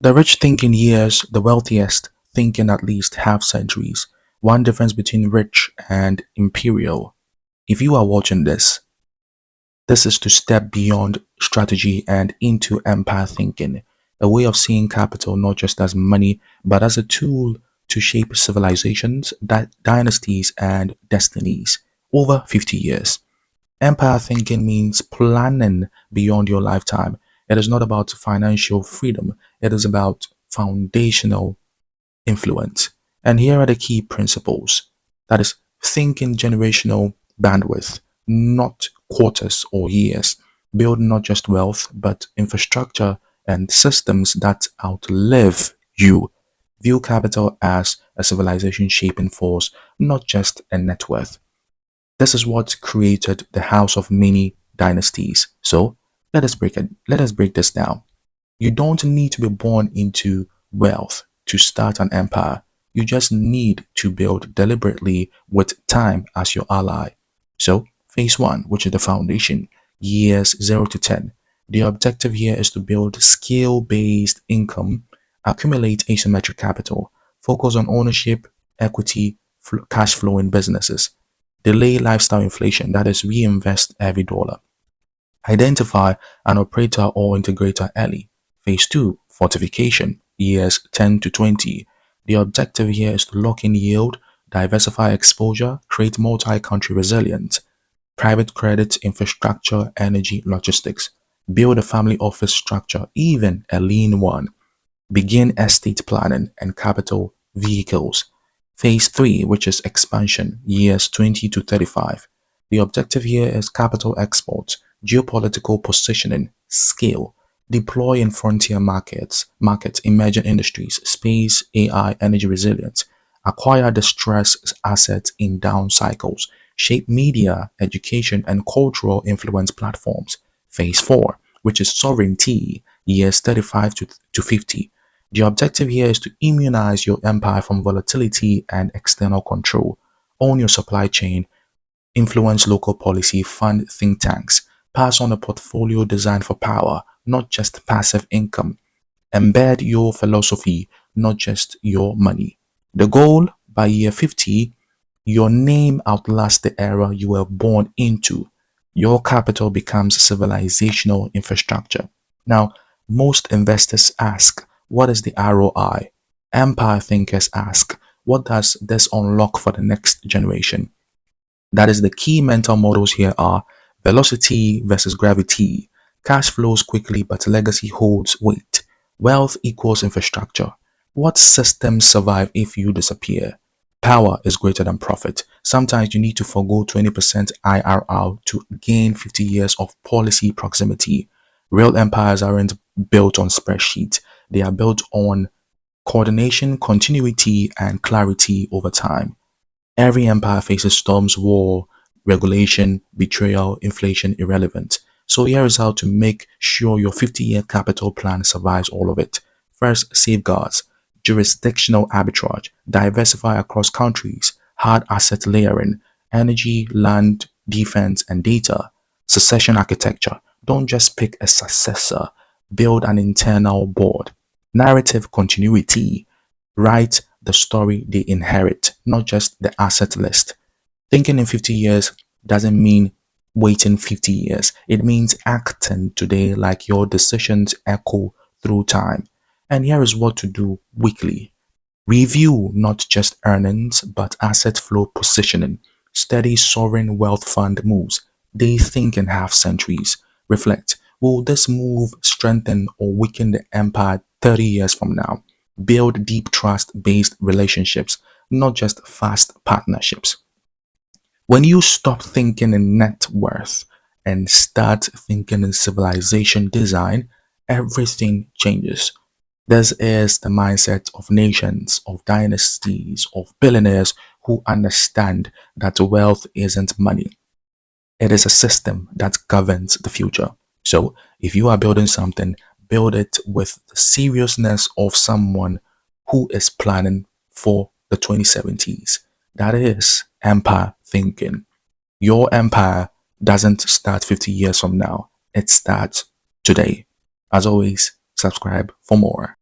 The rich think in years, the wealthiest think in at least half centuries. One difference between rich and imperial. If you are watching this, this is to step beyond strategy and into empire thinking, a way of seeing capital not just as money, but as a tool to shape civilizations, dynasties, and destinies over 50 years. Empire thinking means planning beyond your lifetime. It is not about financial freedom, it is about foundational influence. And here are the key principles. That is, thinking generational bandwidth, not quarters or years. Build not just wealth, but infrastructure and systems that outlive you. View capital as a civilization shaping force, not just a net worth. This is what created the house of many dynasties. So let us break this down. You don't need to be born into wealth to start an empire. You just need to build deliberately with time as your ally. So, phase one, which is the foundation, years 0 to 10. The objective here is to build skill based income, accumulate asymmetric capital, focus on ownership, equity, cash flow in businesses, delay lifestyle inflation, that is, reinvest every dollar. Identify an operator or integrator early. Phase 2, fortification, years 10 to 20. The objective here is to lock in yield, diversify exposure, create multi-country resilience, private credit, infrastructure, energy, logistics. Build a family office structure, even a lean one. Begin estate planning and capital vehicles. Phase 3, which is expansion, years 20 to 35. The objective here is capital exports, geopolitical positioning, scale, deploy in frontier markets, emerging industries, space, AI, energy resilience, acquire distressed assets in down cycles, shape media, education, and cultural influence platforms. Phase 4, which is sovereignty, years 35 to 50. The objective here is to immunize your empire from volatility and external control, own your supply chain, influence local policy, fund think tanks, pass on a portfolio designed for power, not just passive income, embed your philosophy, not just your money. The goal, by year 50, your name outlasts the era you were born into. Your capital becomes civilizational infrastructure. Now, most investors ask, what is the ROI? Empire thinkers ask, what does this unlock for the next generation? That is, the key mental models here are velocity versus gravity. Cash flows quickly, but legacy holds weight. Wealth equals infrastructure. What systems survive if you disappear? Power is greater than profit. Sometimes you need to forego 20% IRR to gain 50 years of policy proximity. Real empires aren't built on spreadsheets. They are built on coordination, continuity, and clarity over time. Every empire faces storms, war, regulation, betrayal, inflation, irrelevant. So here is how to make sure your 50-year capital plan survives all of it. First, safeguards, jurisdictional arbitrage, diversify across countries, hard asset layering, energy, land, defense, and data, succession architecture. Don't just pick a successor, build an internal board. Narrative continuity, write the story they inherit, not just the asset list. Thinking in 50 years doesn't mean waiting 50 years. It means acting today like your decisions echo through time. And here is what to do weekly. Review not just earnings, but asset flow positioning. Study sovereign wealth fund moves. They think in half centuries. Reflect. Will this move strengthen or weaken the empire 30 years from now? Build deep trust based relationships, not just fast partnerships. When you stop thinking in net worth and start thinking in civilization design, everything changes. This is the mindset of nations, of dynasties, of billionaires who understand that wealth isn't money. It is a system that governs the future. So, if you are building something, build it with the seriousness of someone who is planning for the 2070s. That is empire thinking. Your empire doesn't start 50 years from now, it starts today. As always, subscribe for more.